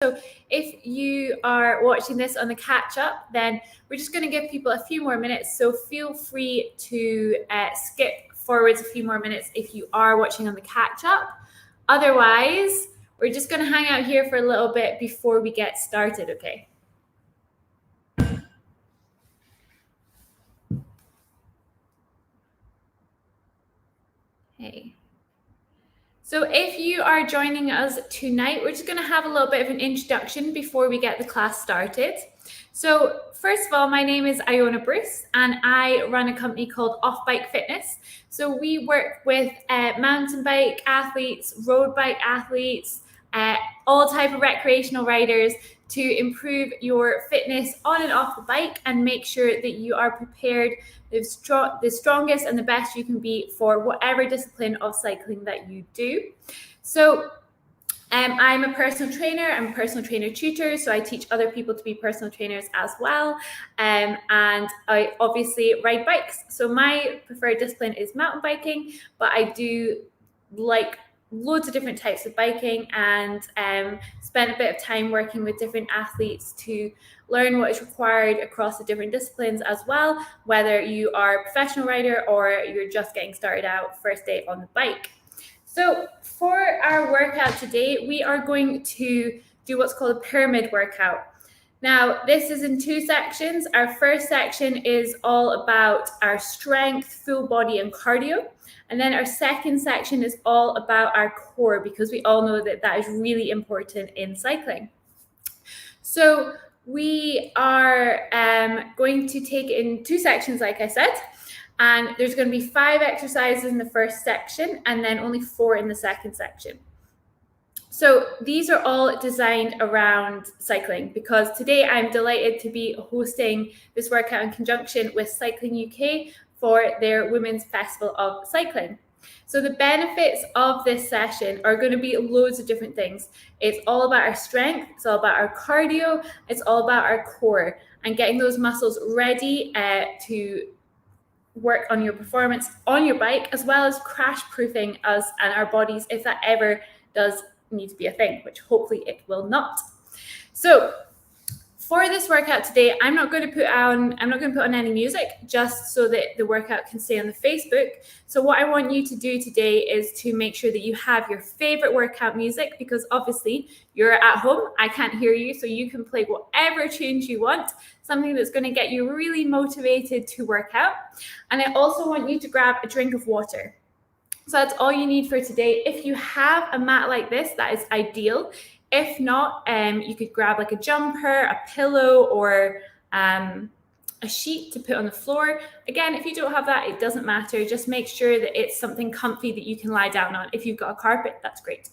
So if you are watching this on the catch up, then we're just going to give people a few more minutes. So feel free to skip forwards a few more minutes if you are watching on the catch up. Otherwise, we're just going to hang out here for a little bit before we get started, okay? Hey. So if you are joining us tonight, we're just going to have a little bit of an introduction before we get the class started. So first of all, my name is Iona Bruce and I run a company called Off Bike Fitness. So we work with mountain bike athletes, road bike athletes, all type of recreational riders to improve your fitness on and off the bike and make sure that you are prepared the strongest and the best you can be for whatever discipline of cycling that you do. So I'm a personal trainer. I'm a personal trainer tutor, so I teach other people to be personal trainers as well. And I obviously ride bikes. So my preferred discipline is mountain biking, but I do like loads of different types of biking and spend a bit of time working with different athletes to learn what is required across the different disciplines as well, whether you are a professional rider or you're just getting started out first day on the bike. So for our workout today, we are going to do what's called a pyramid workout. Now, this is in two sections. Our first section is all about our strength, full body, and cardio. And then our second section is all about our core, because we all know that that is really important in cycling. So we are going to take it in two sections, like I said. And there's going to be 5 exercises in the first section and then only 4 in the second section. So these are all designed around cycling, because today I'm delighted to be hosting this workout in conjunction with Cycling UK for their Women's Festival of Cycling. So the benefits of this session are going to be loads of different things. It's all about our strength, it's all about our cardio, it's all about our core and getting those muscles ready to work on your performance on your bike, as well as crash proofing us and our bodies if that ever does need to be a thing, which hopefully it will not. So for this workout today, I'm not going to put on any music, just so that the workout can stay on the Facebook. So what I want you to do today is to make sure that you have your favorite workout music, because obviously you're at home, I can't hear you, so you can play whatever tunes you want, something that's going to get you really motivated to work out. And I also want you to grab a drink of water. So that's all you need for today. If you have a mat like this, that is ideal. If not, you could grab like a jumper, a pillow, or a sheet to put on the floor. Again, if you don't have that, it doesn't matter. Just make sure that it's something comfy that you can lie down on. If you've got a carpet, that's great.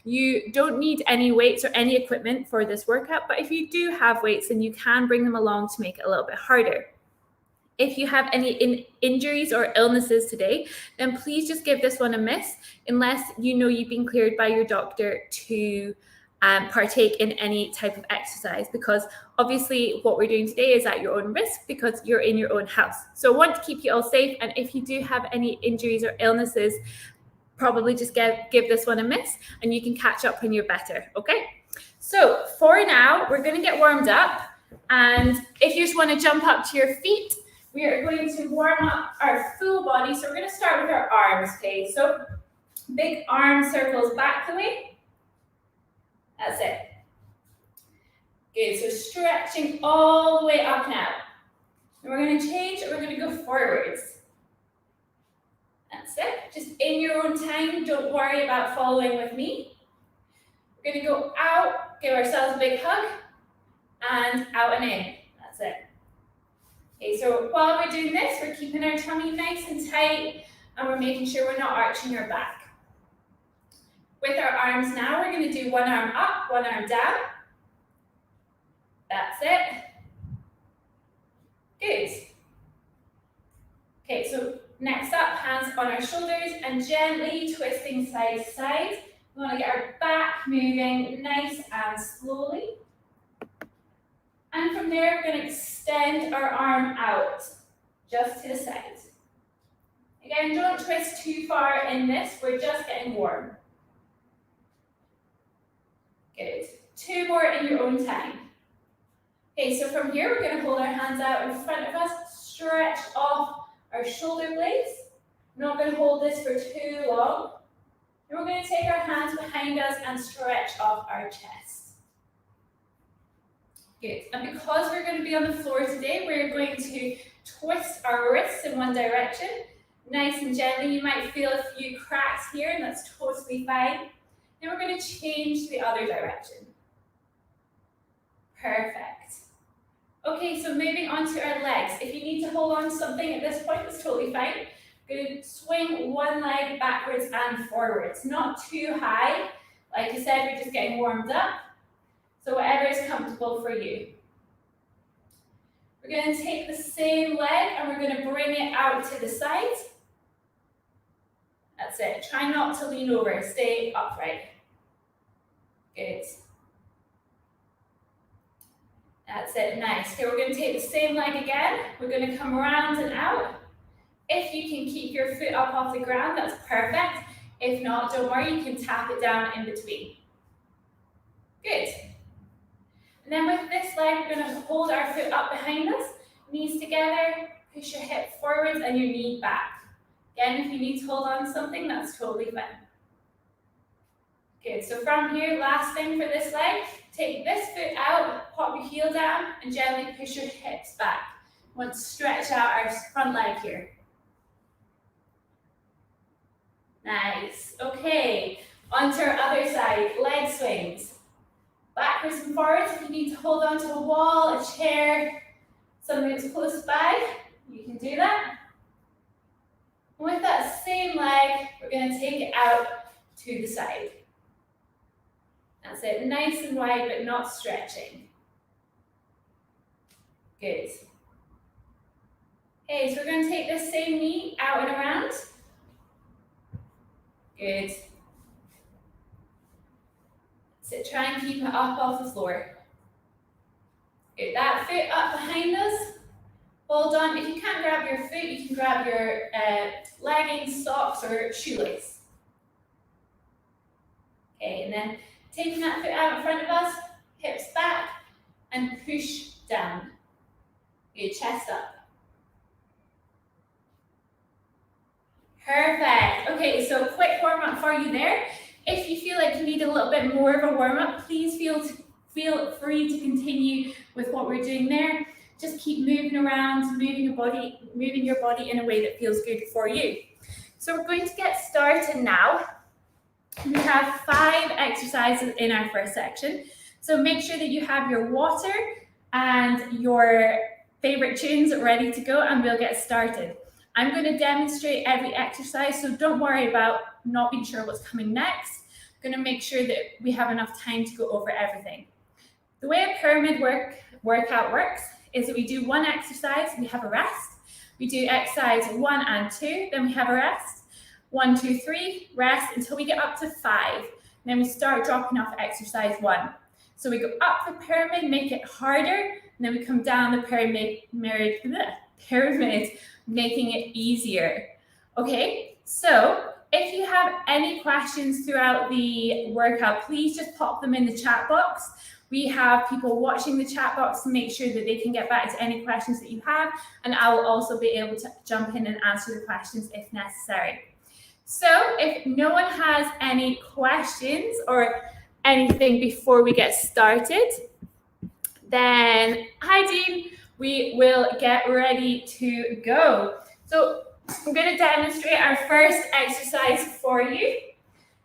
You don't need any weights or any equipment for this workout, but if you do have weights, then you can bring them along to make it a little bit harder. If you have any injuries or illnesses today, then please just give this one a miss, unless you know you've been cleared by your doctor to partake in any type of exercise, because obviously what we're doing today is at your own risk because you're in your own house. So I want to keep you all safe, and if you do have any injuries or illnesses, probably just give this one a miss and you can catch up when you're better, okay? So for now, we're going to get warmed up, and if you just want to jump up to your feet, we are going to warm up our full body. So we're going to start with our arms, okay? So big arm circles back the way. That's it. Good, so stretching all the way up now. And we're going to change, we're going to go forwards. That's it. Just in your own time, don't worry about following with me. We're going to go out, give ourselves a big hug, and out and in. That's it. Okay, so while we're doing this, we're keeping our tummy nice and tight, and we're making sure we're not arching our back. With our arms now, we're going to do one arm up, one arm down. That's it. Good. Okay, so next up, hands on our shoulders and gently twisting side to side. We want to get our back moving nice and slowly. And from there, we're going to extend our arm out, just to the side. Again, don't twist too far in this, we're just getting warm. Good. 2 more in your own time. Okay, so from here, we're going to hold our hands out in front of us, stretch off our shoulder blades. We're not going to hold this for too long. And we're going to take our hands behind us and stretch off our chest. Good. And because we're going to be on the floor today, we're going to twist our wrists in one direction. Nice and gently. You might feel a few cracks here, and that's totally fine. Then we're going to change to the other direction. Perfect. Okay, so moving on to our legs. If you need to hold on to something at this point, that's totally fine. We're going to swing one leg backwards and forwards. Not too high. Like I said, we're just getting warmed up. So whatever is comfortable for you. We're going to take the same leg and we're going to bring it out to the side. That's it. Try not to lean over. Stay upright. Good. That's it. Nice. Okay, we're going to take the same leg again. We're going to come around and out. If you can keep your foot up off the ground, that's perfect. If not, don't worry, you can tap it down in between. Good. And then with this leg, we're going to hold our foot up behind us, knees together, push your hip forwards and your knee back. Again, if you need to hold on to something, that's totally fine. Good, so from here, last thing for this leg, take this foot out, pop your heel down, and gently push your hips back. We want to stretch out our front leg here. Nice, okay. Onto our other side, leg swings. Backwards and forwards. If you need to hold on to a wall, a chair, something that's close by, you can do that. And with that same leg, we're going to take it out to the side. That's it, nice and wide, but not stretching. Good. Okay, so we're going to take this same knee out and around. Good. So try and keep it up off the floor. Good. That foot up behind us. Hold on. If you can't grab your foot, you can grab your leggings, socks, or shoelace. Okay, and then taking that foot out in front of us, hips back, and push down. Good. Chest up. Perfect. Okay, so quick warm up for you there. If you feel like you need a little bit more of a warm up, please feel free to continue with what we're doing there. Just keep moving around, moving your body in a way that feels good for you. So we're going to get started now. We have 5 exercises in our first section. So make sure that you have your water and your favorite tunes ready to go, and we'll get started. I'm going to demonstrate every exercise, so don't worry about not being sure what's coming next. I'm going to make sure that we have enough time to go over everything. The way a pyramid workout works is that we do one exercise, we have a rest. We do exercise 1 and 2, then we have a rest. 1, 2, 3, rest until we get up to 5. Then we start dropping off exercise 1. So we go up the pyramid, make it harder, and then we come down the pyramid, making it easier. Okay, so if you have any questions throughout the workout, please just pop them in the chat box. We have people watching the chat box to make sure that they can get back to any questions that you have, and I will also be able to jump in and answer the questions if necessary. So if no one has any questions or anything before we get started, then hi Dean, we will get ready to go. So I'm going to demonstrate our first exercise for you.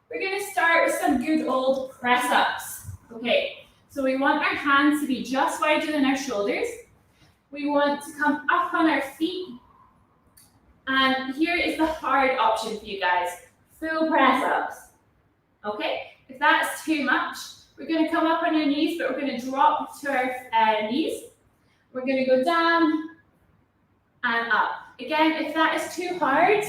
We're going to start with some good old press-ups. Okay, so we want our hands to be just wider than our shoulders. We want to come up on our feet. And here is the hard option for you guys, full press-ups. Okay, if that's too much, we're going to come up on your knees, but we're going to drop to our knees. We're going to go down and up. Again, if that is too hard,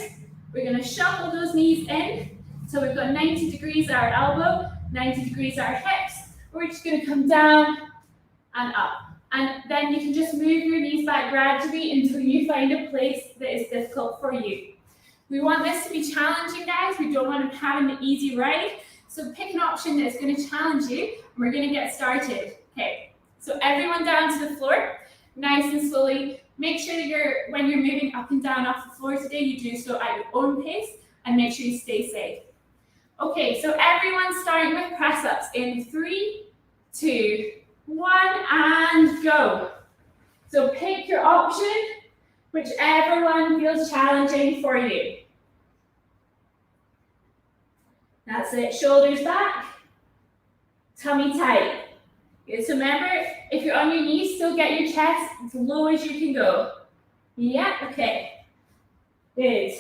we're going to shuffle those knees in. So we've got 90 degrees at our elbow, 90 degrees at our hips. We're just going to come down and up. And then you can just move your knees back gradually until you find a place that is difficult for you. We want this to be challenging, guys. We don't want to have an easy ride. So pick an option that is going to challenge you. We're going to get started. Okay, so everyone down to the floor, nice and slowly. Make sure that when you're moving up and down off the floor today, you do so at your own pace and make sure you stay safe. Okay, so everyone's starting with press-ups in 3, 2, 1, and go. So pick your option, whichever one feels challenging for you. That's it, shoulders back, tummy tight. Good, so remember, if you're on your knees, still get your chest as low as you can go. Yeah, okay. Good.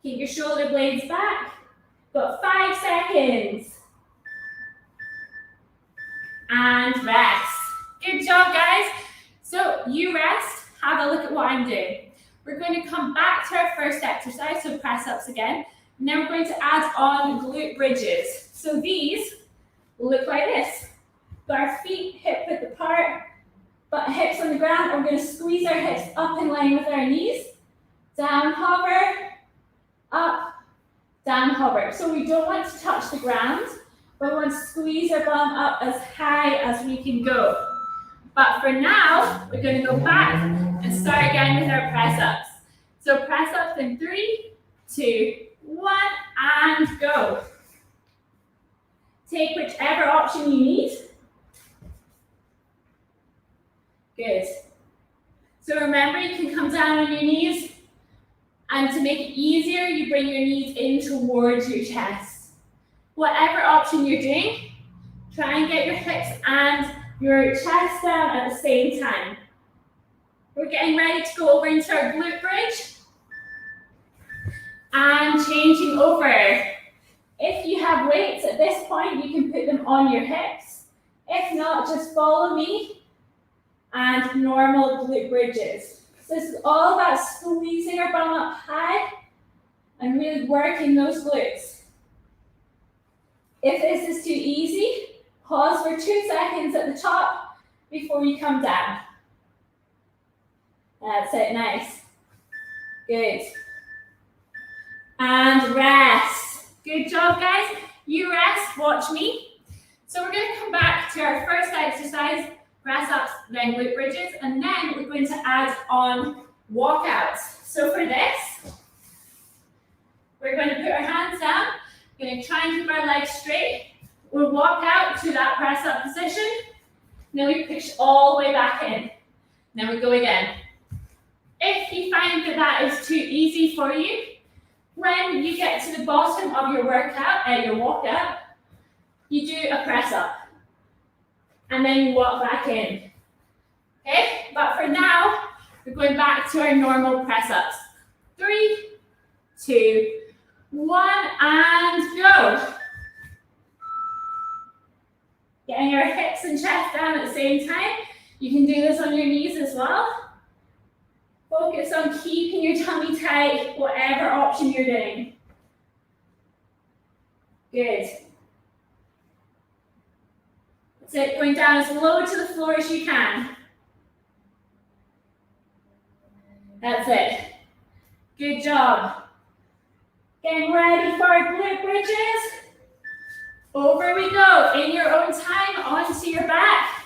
Keep your shoulder blades back. Got 5 seconds. And rest. Good job, guys. So you rest, have a look at what I'm doing. We're going to come back to our first exercise, so press-ups again. And then we're going to add on glute bridges. So these look like this. Got our feet hip-width apart, but hips on the ground. We're going to squeeze our hips up in line with our knees. Down, hover, up, down, hover. So we don't want to touch the ground, but we want to squeeze our bum up as high as we can go. But for now, we're going to go back and start again with our press-ups. So press-ups in 3, 2, 1, and go. Take whichever option you need. Good. So remember, you can come down on your knees, and to make it easier, you bring your knees in towards your chest. Whatever option you're doing, try and get your hips and your chest down at the same time. We're getting ready to go over into our glute bridge and changing over. If you have weights at this point, you can put them on your hips. If not, just follow me and normal glute bridges. So this is all about squeezing our bum up high and really working those glutes. If this is too easy, pause for 2 seconds at the top before you come down. That's it, nice. Good. And rest. Good job, guys. You rest, watch me. So we're going to come back to our first exercise, press-ups, then glute bridges, and then we're going to add on walkouts. So for this, we're going to put our hands down, we're going to try and keep our legs straight. We'll walk out to that press-up position, then we push all the way back in. Then we go again. If you find that that is too easy for you, when you get to the bottom of your workout, your walkout, you do a press-up. And then you walk back in. Okay, but for now, we're going back to our normal press-ups. 3, 2, 1, and go. Getting your hips and chest down at the same time. You can do this on your knees as well. Focus on keeping your tummy tight, whatever option you're doing. Good. That's it, going down as low to the floor as you can. That's it. Good job. Getting ready for our glute bridges. Over we go, in your own time, onto your back.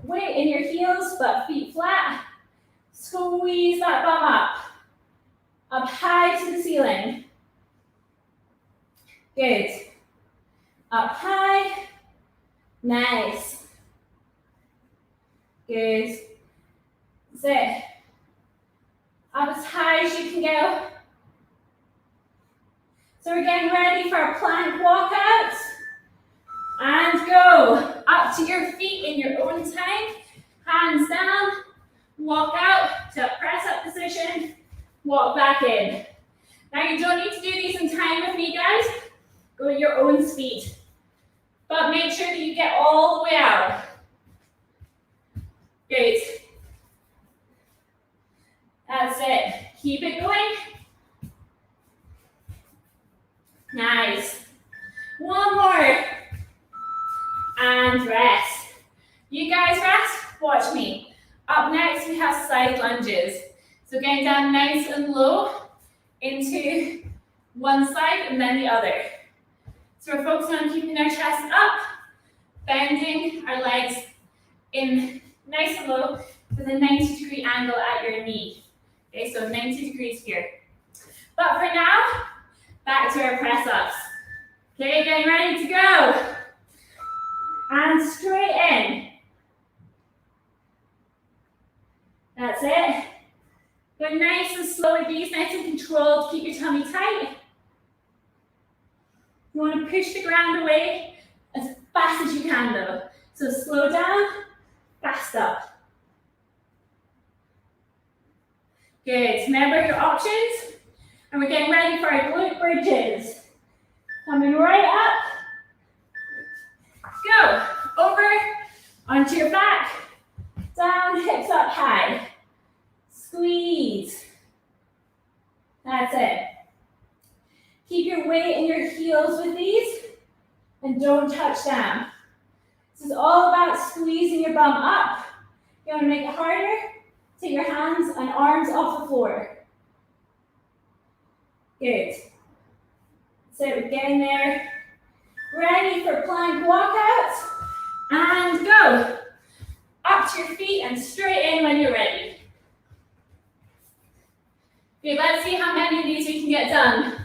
Weight in your heels, but feet flat. Squeeze that bum up high to the ceiling. Good. Up high, nice. Good. That's it. Up as high as you can go. So we're getting ready for our plank walkouts. And go up to your feet in your own time. Hands down. Walk out to a press-up position. Walk back in. Now you don't need to do these in time with me, guys. Go at your own speed. But make sure that you get all the way out. Good. That's it. Keep it going. Nice. One more. And rest. You guys rest? Watch me. Up next, we have side lunges. So getting down nice and low into one side and then the other. So we're focusing on keeping our chest up, bending our legs in nice and low with a 90-degree angle at your knee. Okay, so 90 degrees here. But for now, back to our press ups. Okay, getting ready to go. And straight in. That's it. Go nice and slow with these, nice and controlled. Keep your tummy tight. You want to push the ground away as fast as you can though. So slow down, fast up. Good. Remember your options. And we're getting ready for our glute bridges. Coming right up. Go. Over, onto your back. Down, hips up high. Squeeze. That's it. Keep your weight in your heels with these and don't touch down. This is all about squeezing your bum up. You want to make it harder? Take your hands and arms off the floor. Good. So we're getting there. Ready for plank walkouts. And go. Up to your feet and straight in when you're ready. Okay, let's see how many of these we can get done.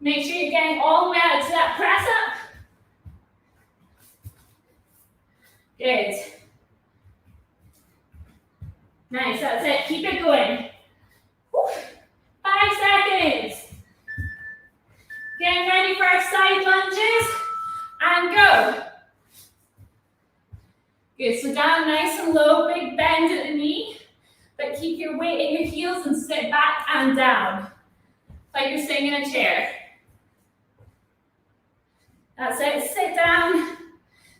Make sure you're getting all the way out to that press up. Good. Nice, that's it. Keep it going. Woo. 5 seconds. Getting ready for our side lunges. And go. Good, so down nice and low, big bend at the knee. But keep your weight in your heels and sit back and down. Like you're sitting in a chair. That's it, sit down,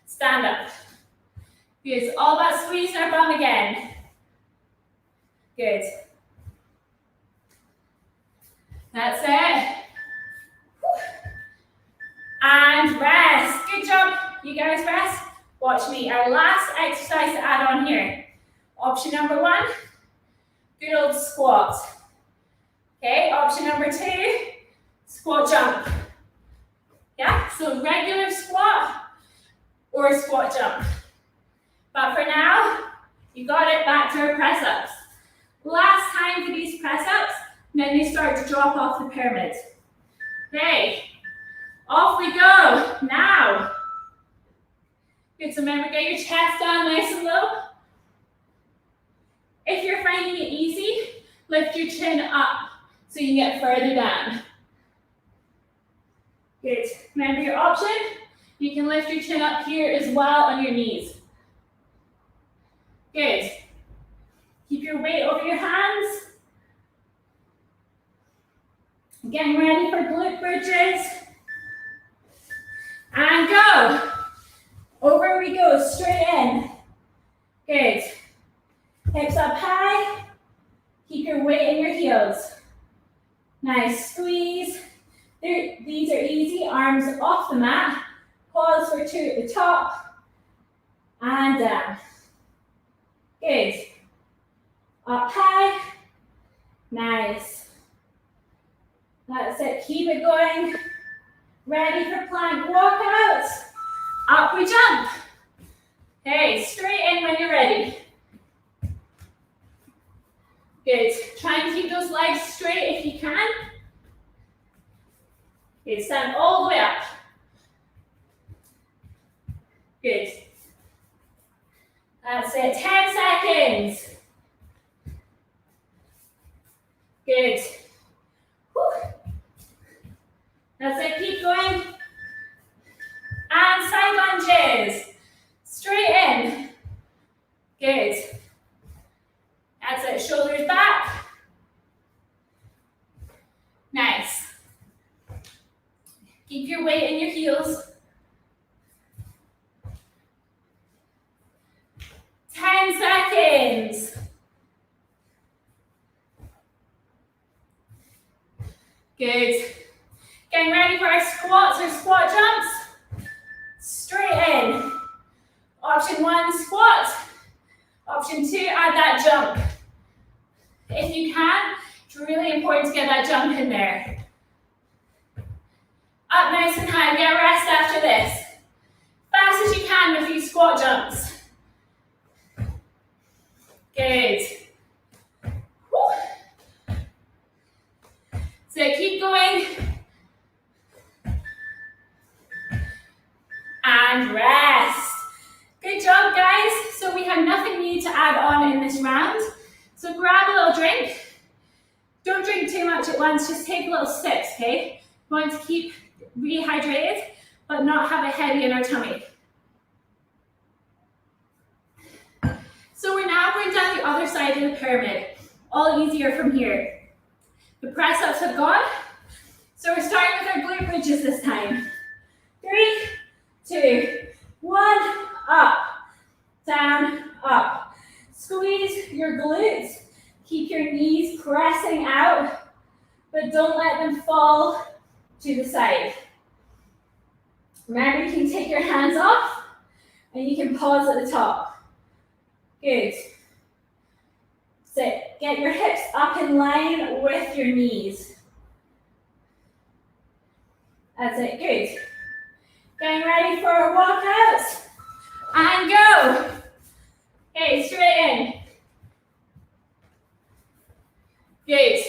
stand up. Good, it's all about squeezing our bum again. Good. That's it. And rest. Good job, you guys rest. Watch me, our last exercise to add on here. Option number 1, good old squat. Okay, option number 2, squat jump. Yeah, so regular squat or squat jump. But for now, you got it, back to our press ups. Last time for these press ups, and then they start to drop off the pyramid. Okay, off we go, now. Good, so remember, get your chest down nice and low. If you're finding it easy, lift your chin up so you can get further down. Good. Remember your option. You can lift your chin up here as well on your knees. Good. Keep your weight over your hands. Getting ready for glute bridges. And go. Over we go, straight in. Good. Hips up high. Keep your weight in your heels. Nice squeeze. These are easy, arms off the mat. Pause for 2 at the top. And down. Good. Up high. Nice. That's it, keep it going. Ready for plank walkouts. Up we jump. Okay, straight in when you're ready. Good, try and keep those legs straight if you can. Good, stand all the way up. Good. That's it, 10 seconds. Good. Whew. That's it, keep going. And side lunges. Straight in. Good. That's it, shoulders back. Nice. Keep your weight in your heels. 10 seconds. Good. Getting ready for our squats or squat jumps. Straight in. Option 1, squat. Option 2, add that jump. If you can, it's really important to get that jump in there. up nice and high. Get rest after this. Fast as you can with these squat jumps. Good. Woo. So keep going. And rest. Good job, guys. So we have nothing new to add on in this round. So grab a little drink. Don't drink too much at once, just take little sips, okay? We want to keep rehydrated, but not have it heavy in our tummy. So we're now going down the other side of the pyramid. All easier from here. The press-ups have gone. So we're starting with our glute bridges this time. 3, 2, 1, up, down, up. Squeeze your glutes. Keep your knees pressing out, but don't let them fall to the side. Remember, you can take your hands off and you can pause at the top. Good. Sit. Get your hips up in line with your knees. That's it. Good. Getting ready for our walkouts. And go. Okay, straight in. Good.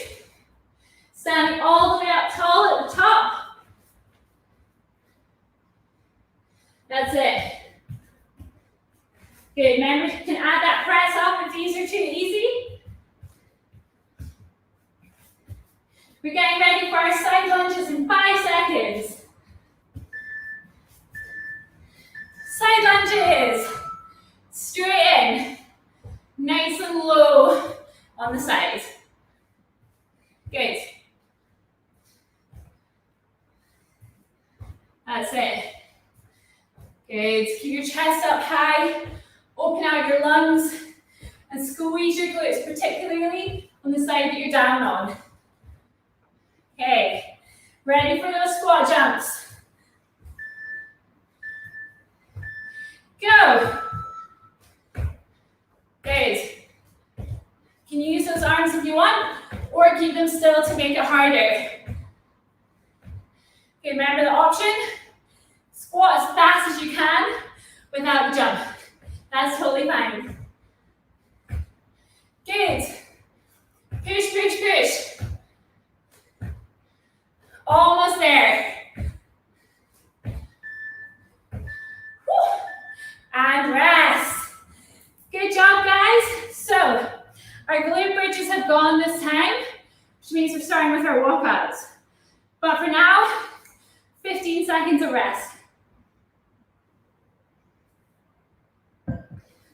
Standing all the way up tall at the top. That's it. Good. Remember, you can add that press up if these are too easy. We're getting ready for our side lunges in 5 seconds. Side lunges. Straight in. Nice and low on the side. Good. That's it. Good. Keep your chest up high. Open out your lungs and squeeze your glutes, particularly on the side that you're down on. Okay. Ready for those squat jumps. Go. Good. You can use those arms if you want, or keep them still to make it harder. Okay, remember the option? Squat as fast as you can without the jump. That's totally fine. Good. Push, push, push. Almost there. Woo. And rest. Good job, guys. So, our glute bridges have gone this time, which means we're starting with our walkouts. But for now, 15 seconds of rest.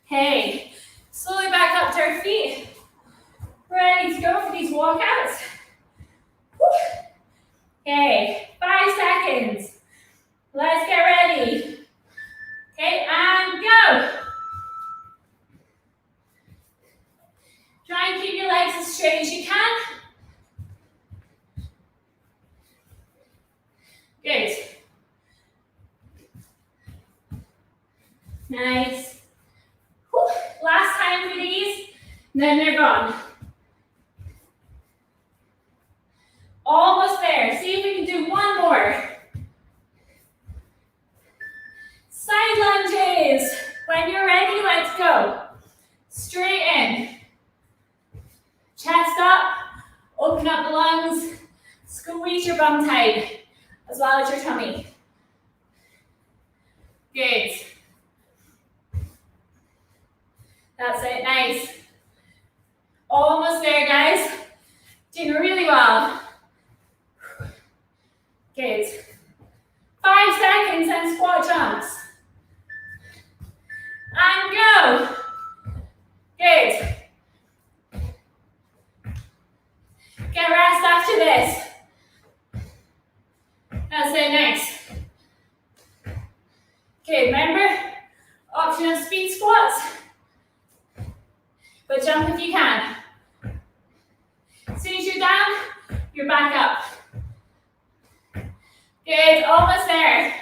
Okay, slowly back up to our feet. Ready to go for these walkouts. Woo. Okay, 5 seconds. Let's get ready. Okay, and go. Try and keep your legs as straight as you can. Good. Nice. Whew. Last time for these, then they're gone. Almost there. See if we can do one more. Side lunges. When you're ready, let's go. Straight in. Chest up. Open up the lungs. Squeeze your bum tight, as well as your tummy. Good. That's it, nice. Almost there, guys. Doing really well. Good. 5 seconds and squat jumps. And go. Good. Get rest after this. That's it, nice. Okay, remember, option of speed squats, but jump if you can. As soon as you're down, you're back up. Good, almost there.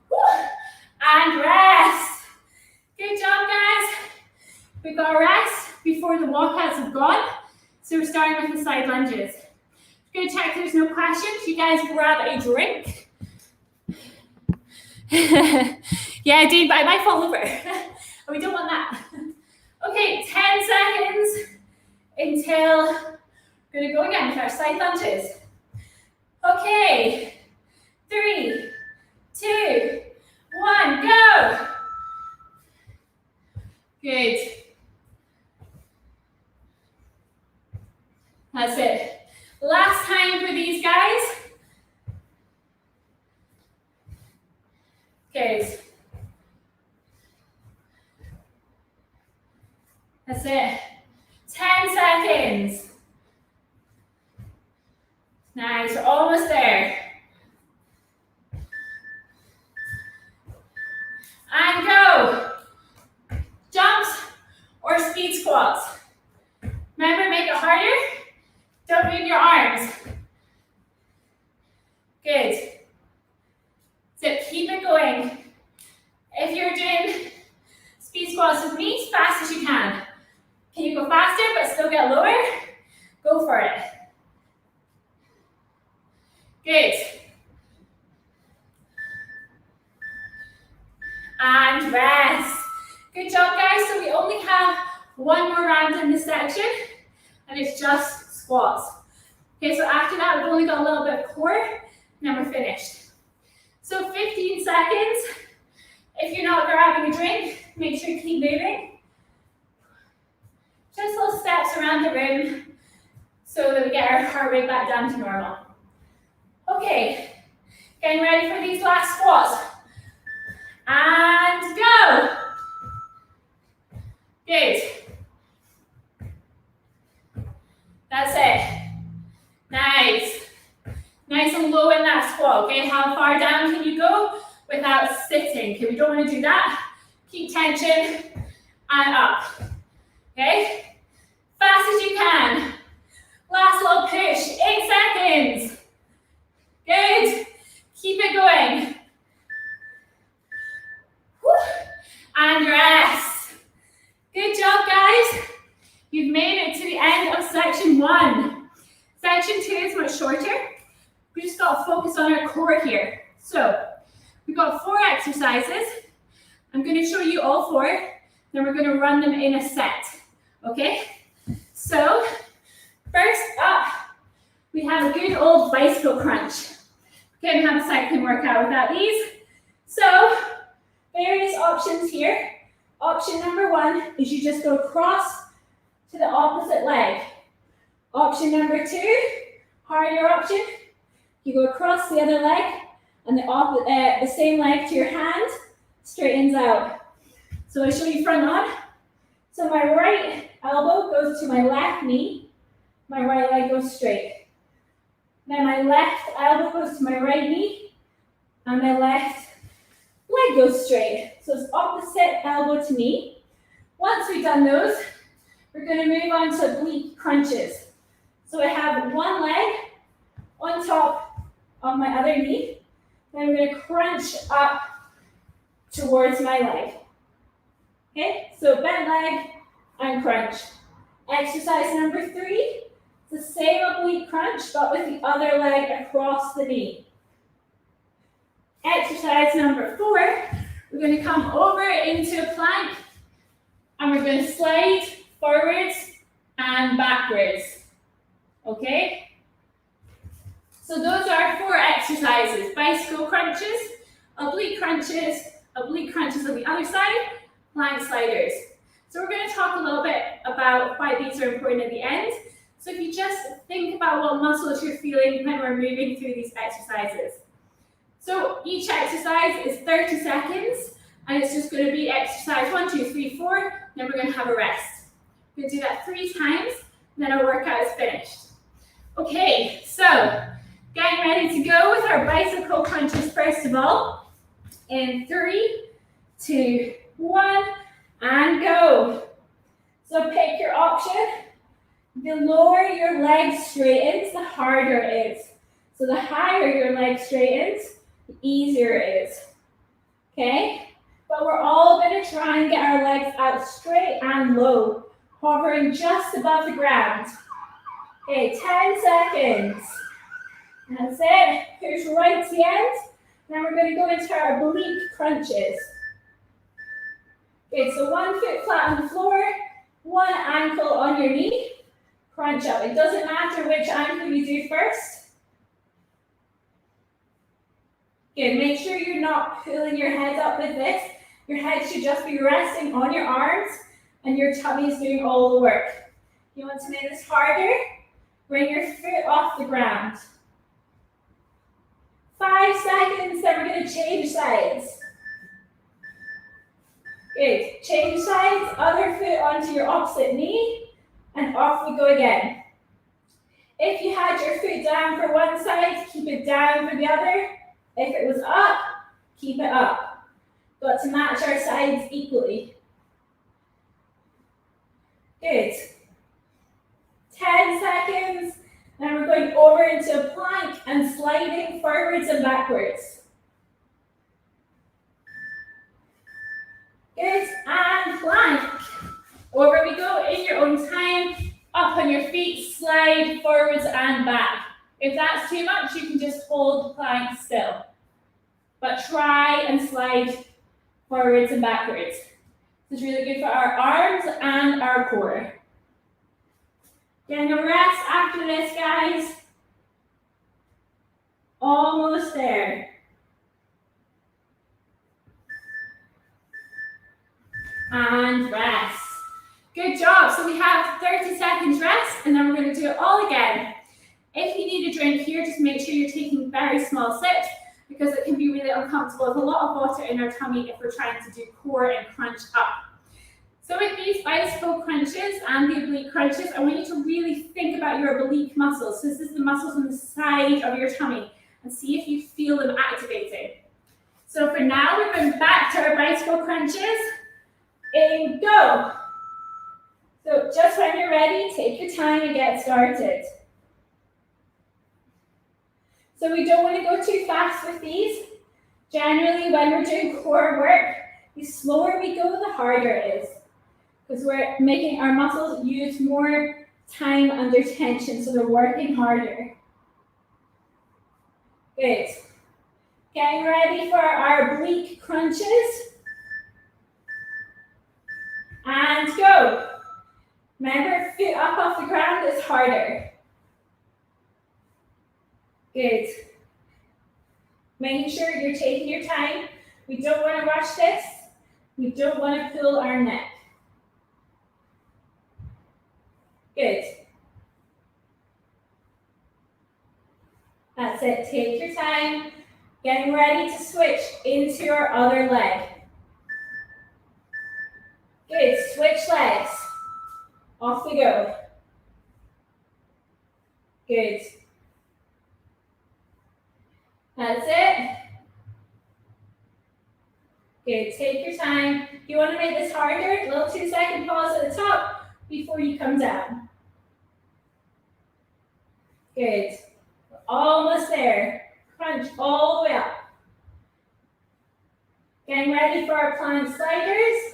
Woo. And rest. Good job, guys. We got rest before the walkouts have gone, so we're starting with the side lunges. We're Good, check there's no questions. You guys grab a drink. Yeah, dude, but I might fall over. We don't want that. Okay, 10 seconds until we're gonna go again with our side lunges. Okay, 3, 2, 1, go. Good. That's it. Last time for these guys. Good. That's it. 10 seconds. Nice, we're almost there. And go. Jumps or speed squats. Remember, make it harder. Don't move your arms. Good. So keep it going. If you're doing speed squats with me, as fast as you can. Can you go faster but still get lower? Go for it. Good. And rest. Good job, guys. So we only have one more round in this section, and it's just squats. Okay, so after that, we've only got a little bit of core, and then we're finished. So 15 seconds. If you're not grabbing a drink, make sure you keep moving. Just little steps around the room so that we get our heart rate back down to normal. Okay, getting ready for these last squats. And go. Good. That's it. Nice. Nice and low in that squat. Okay, how far down can you go without sitting? Okay, we don't want to do that. Keep tension and up. Okay, fast as you can. Last little push, 8 seconds. Good. Keep it going. Whew. And rest. Good job, guys. You've made it to the end of section 1. Section 2 is much shorter. We just got to focus on our core here. So we've got 4 exercises. I'm going to show you all 4. Then we're going to run them in a set. Okay? So first up, we have a good old bicycle crunch. Couldn't have a cycling workout without these. So various options here. Option number 1 is you just go across to the opposite leg. Option number 2, harder option, you go across the other leg and the same leg to your hand straightens out. So I show you front on. So my right elbow goes to my left knee, my right leg goes straight. Then my left elbow goes to my right knee, and my left leg goes straight. So it's opposite elbow to knee. Once we've done those, we're going to move on to oblique crunches. So I have one leg on top of my other knee. Then I'm going to crunch up towards my leg. Okay, so bent leg and crunch. Exercise number 3, the same oblique crunch, but with the other leg across the knee. Exercise number 4, we're going to come over into a plank, and we're going to slide forwards and backwards. Okay? So those are 4 exercises: bicycle crunches, oblique crunches on the other side, plank sliders. So we're going to talk a little bit about why these are important at the end. So if you just think about what muscles you're feeling when we're moving through these exercises. So each exercise is 30 seconds, and it's just going to be exercise 1, 2, 3, 4, then we're going to have a rest. We're going to do that 3 times, and then our workout is finished. Okay, so getting ready to go with our bicycle crunches first of all. In 3, 2, 1, and go. So pick your option. The lower your leg straightens, the harder it is. So the higher your leg straightens, the easier it is. Okay? But we're all going to try and get our legs out straight and low, hovering just above the ground. Okay, 10 seconds. That's it. Push right to the end. Now we're going to go into our oblique crunches. Okay, so one foot flat on the floor, one ankle on your knee. Crunch up. It doesn't matter which ankle you do first. Good. Make sure you're not pulling your head up with this. Your head should just be resting on your arms and your tummy is doing all the work. If you want to make this harder, bring your foot off the ground. 5 seconds, then we're going to change sides. Good. Change sides, other foot onto your opposite knee, and off we go again. If you had your foot down for one side, keep it down for the other. If it was up, keep it up. Got to match our sides equally. Good. 10 seconds. Now we're going over into a plank and sliding forwards and backwards. Good. And plank. Over we go in your own time. Up on your feet, slide forwards and back. If that's too much, you can just hold plank still. But try and slide forwards and backwards. This is really good for our arms and our core. Getting a rest after this, guys. Almost there. And rest. Good job. So we have 30 seconds rest, and then we're going to do it all again. If you need a drink here, just make sure you're taking very small sips because it can be really uncomfortable with a lot of water in our tummy if we're trying to do core and crunch up. So with these bicycle crunches and the oblique crunches, I want you to really think about your oblique muscles. So this is the muscles on the side of your tummy, and see if you feel them activating. So for now, we're going back to our bicycle crunches. In, go. So just when you're ready, take your time and get started. So we don't want to go too fast with these. Generally, when we're doing core work, the slower we go, the harder it is. Because we're making our muscles use more time under tension, so they're working harder. Good. Getting ready for our oblique crunches. And go. Remember, foot up off the ground is harder. Good. Making sure you're taking your time. We don't want to rush this. We don't want to pull our neck. Good. That's it. Take your time. Getting ready to switch into your other leg. Good. Switch legs. Off we go. Good. That's it. Good. Take your time. If you want to make this harder, a little 2-second pause at the top before you come down. Good. We're almost there. Crunch all the way up. Getting ready for our plank sliders.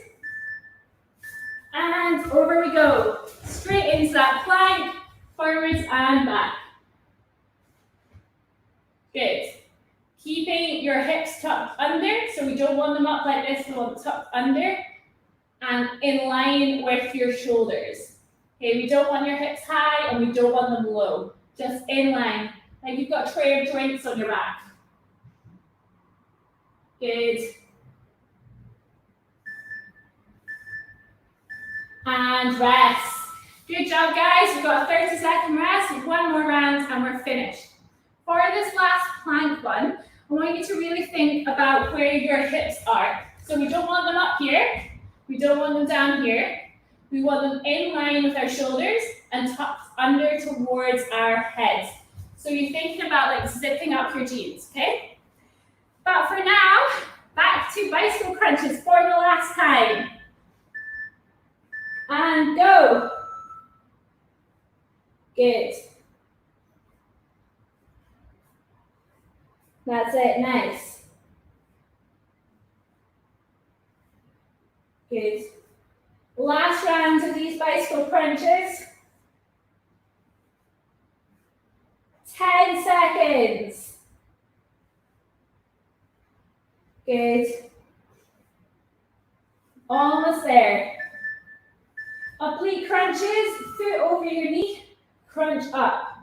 And over we go. Straight into that plank, forwards and back. Good. Keeping your hips tucked under, so we don't want them up like this, we want them tucked under and in line with your shoulders. Okay, we don't want your hips high and we don't want them low, just in line, like you've got a tray of drinks on your back. Good. And rest. Good job, guys. We've got a 30-second rest, one more round and we're finished. For this last plank one, I want you to really think about where your hips are. So we don't want them up here. We don't want them down here. We want them in line with our shoulders and tucked under towards our heads. So you're thinking about like zipping up your jeans, okay? But for now, back to bicycle crunches for the last time. And go. Good. That's it, nice. Good. Last round of these bicycle crunches. 10 seconds. Good. Almost there. Oblique crunches, foot over your knee, crunch up.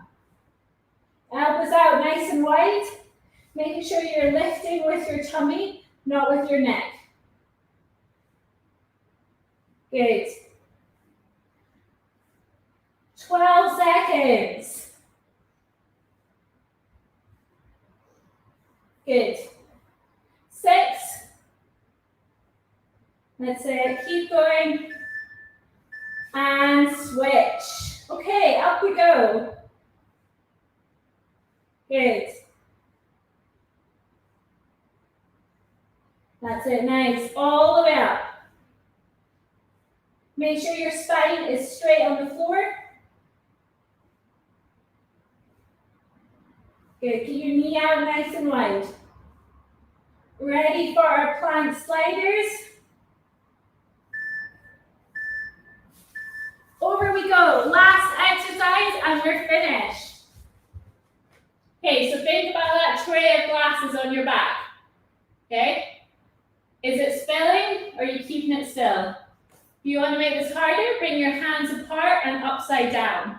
Elbows out nice and wide, making sure you're lifting with your tummy, not with your neck. Good. 12 seconds. Good. 6. That's it. Keep going. And switch. Okay, up we go. Good. That's it. Nice. All the way up. Make sure your spine is straight on the floor. Good. Keep your knee out nice and wide. Ready for our plank sliders. Over we go. Last exercise and we're finished. Okay, so think about that tray of glasses on your back. Okay? Is it spilling or are you keeping it still? If you want to make this harder, bring your hands apart and upside down.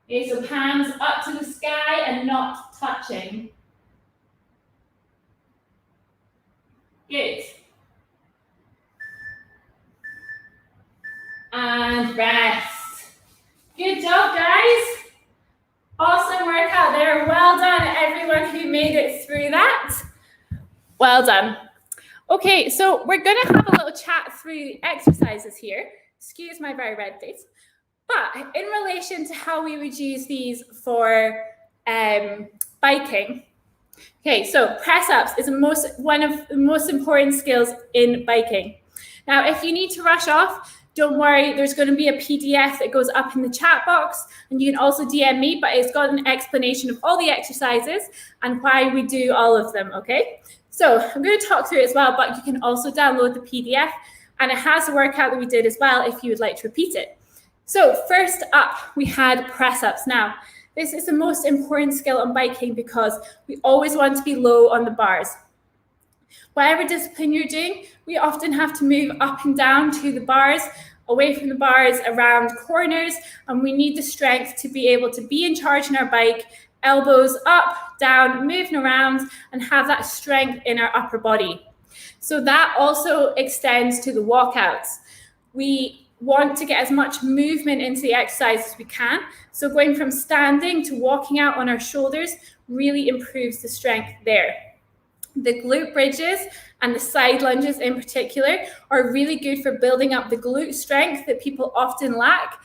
Okay, so palms up to the sky and not touching. Good. And rest. Good job, guys. Awesome workout there. Well done, everyone who made it through that. Well done. Okay, so we're going to have a little chat through the exercises here. Excuse my very red face. But in relation to how we would use these for biking. Okay, so press-ups is one of the most important skills in biking. Now, if you need to rush off, don't worry, there's going to be a PDF that goes up in the chat box, and you can also DM me, but it's got an explanation of all the exercises and why we do all of them, okay? So I'm going to talk through it as well, but you can also download the PDF, and it has the workout that we did as well if you would like to repeat it. So first up, we had press-ups. Now, this is the most important skill on biking because we always want to be low on the bars. Whatever discipline you're doing, we often have to move up and down to the bars, away from the bars, around corners, and we need the strength to be able to be in charge in our bike, elbows up, down, moving around, and have that strength in our upper body. So that also extends to the walkouts. We want to get as much movement into the exercise as we can. So going from standing to walking out on our shoulders really improves the strength there. The glute bridges and the side lunges in particular are really good for building up the glute strength that people often lack,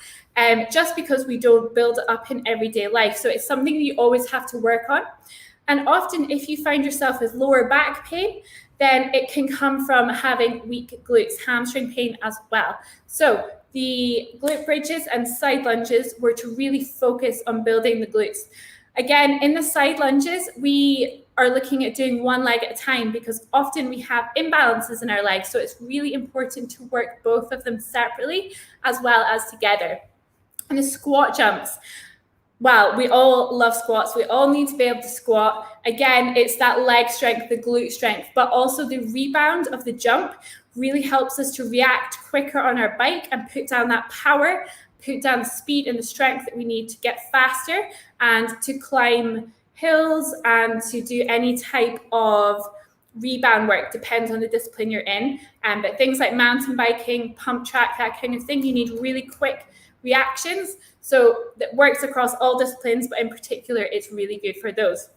just because we don't build it up in everyday life. So it's something that you always have to work on. And often if you find yourself with lower back pain, then it can come from having weak glutes, hamstring pain as well. So the glute bridges and side lunges were to really focus on building the glutes. Again, in the side lunges, we are looking at doing one leg at a time because often we have imbalances in our legs. So it's really important to work both of them separately as well as together. And the squat jumps. Well, we all love squats. We all need to be able to squat. Again, it's that leg strength, the glute strength, but also the rebound of the jump really helps us to react quicker on our bike and put down that power, put down the speed and the strength that we need to get faster and to climb hills and to do any type of rebound work, depends on the discipline you're in. But things like mountain biking, pump track, that kind of thing, you need really quick reactions. So that works across all disciplines, but in particular, it's really good for those.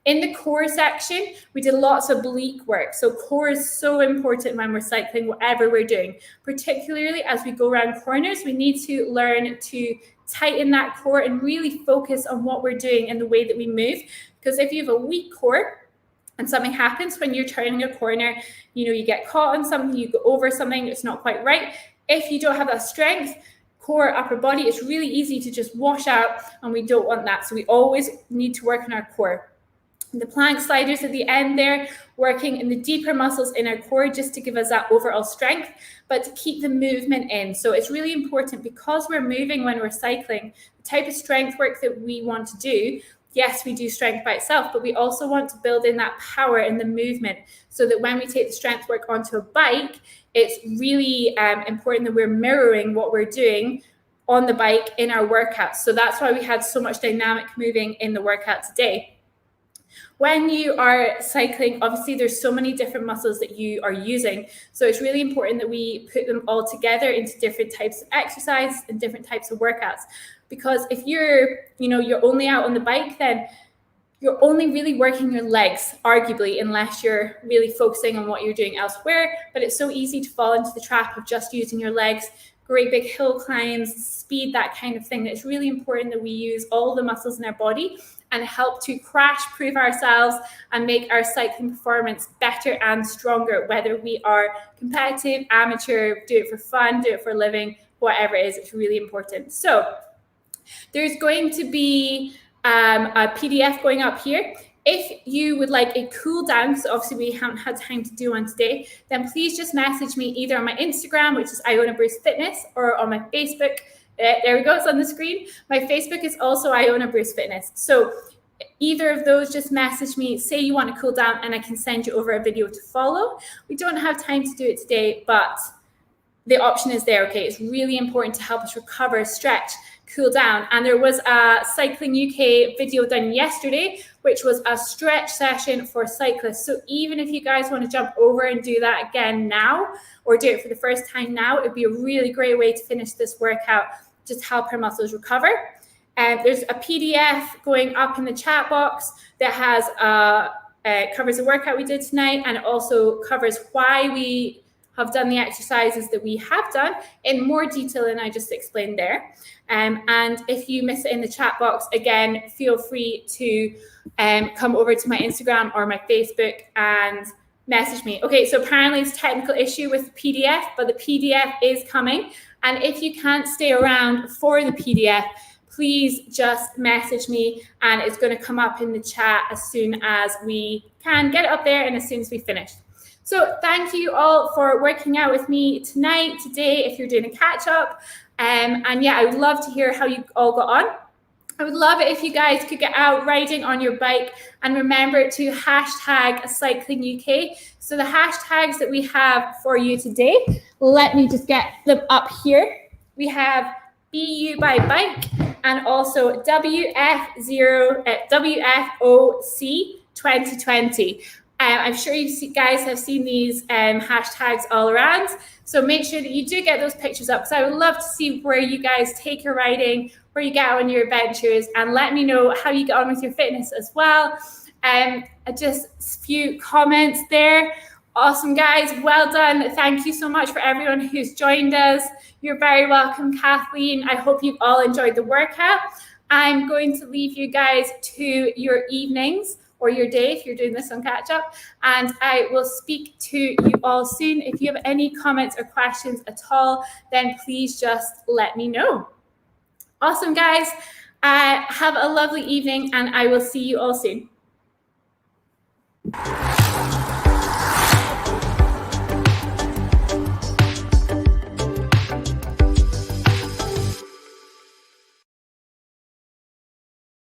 In the core section, we did lots of oblique work. So core is so important when we're cycling, whatever we're doing, particularly as we go around corners, we need to learn to tighten that core and really focus on what we're doing and the way that we move. Because if you have a weak core and something happens when you're turning a corner, you get caught on something, you go over something that's not quite right. If you don't have that strength, core, upper body, it's really easy to just wash out, and we don't want that. So we always need to work on our core. The plank sliders at the end there, working in the deeper muscles in our core just to give us that overall strength, but to keep the movement in. So it's really important because we're moving when we're cycling, the type of strength work that we want to do yes, we do strength by itself, but we also want to build in that power in the movement so that when we take the strength work onto a bike, it's really important that we're mirroring what we're doing on the bike in our workouts. So that's why we had so much dynamic moving in the workout today. When you are cycling, obviously there's so many different muscles that you are using. So it's really important that we put them all together into different types of exercises and different types of workouts. Because if you're only out on the bike, then you're only really working your legs, arguably, unless you're really focusing on what you're doing elsewhere. But it's so easy to fall into the trap of just using your legs, great big hill climbs, speed, that kind of thing. It's really important that we use all the muscles in our body and help to crash proof ourselves and make our cycling performance better and stronger, whether we are competitive, amateur, do it for fun, do it for a living, whatever it is, it's really important. So there's going to be a PDF going up here. If you would like a cool down, so obviously we haven't had time to do one today, then please just message me either on my Instagram, which is Iona Bruce Fitness, or on my Facebook. There we go, it's on the screen. My Facebook is also Iona Bruce Fitness. So either of those, just message me, say you want to cool down, and I can send you over a video to follow. We don't have time to do it today, but the option is there, okay? It's really important to help us recover, stretch, cool down. And there was a Cycling UK video done yesterday, which was a stretch session for cyclists. So even if you guys want to jump over and do that again now, or do it for the first time now, it'd be a really great way to finish this workout, just help our muscles recover. And there's a PDF going up in the chat box that has covers the workout we did tonight, and it also covers why we have done the exercises that we have done in more detail than I just explained there. And if you miss it in the chat box, again, feel free to come over to my Instagram or my Facebook and message me. Okay, so apparently it's a technical issue with the PDF, but the PDF is coming. And if you can't stay around for the PDF, please just message me, and it's going to come up in the chat as soon as we can get it up there and as soon as we finish. So thank you all for working out with me tonight, today, if you're doing a catch up. And yeah, I would love to hear how you all got on. I would love it if you guys could get out riding on your bike, and remember to hashtag Cycling UK. So the hashtags that we have for you today, let me just get them up here. We have BU by bike, and also WFOC 2020. I'm sure you guys have seen these hashtags all around. So make sure that you do get those pictures up, because I would love to see where you guys take your riding, where you get on your adventures, and let me know how you get on with your fitness as well. Just a few comments there. Awesome, guys. Well done. Thank you so much for everyone who's joined us. You're very welcome, Kathleen. I hope you've all enjoyed the workout. I'm going to leave you guys to your evenings or your day if you're doing this on catch up, and I will speak to you all soon. If you have any comments or questions at all, then please just let me know. Awesome, guys. Have a lovely evening, and I will see you all soon.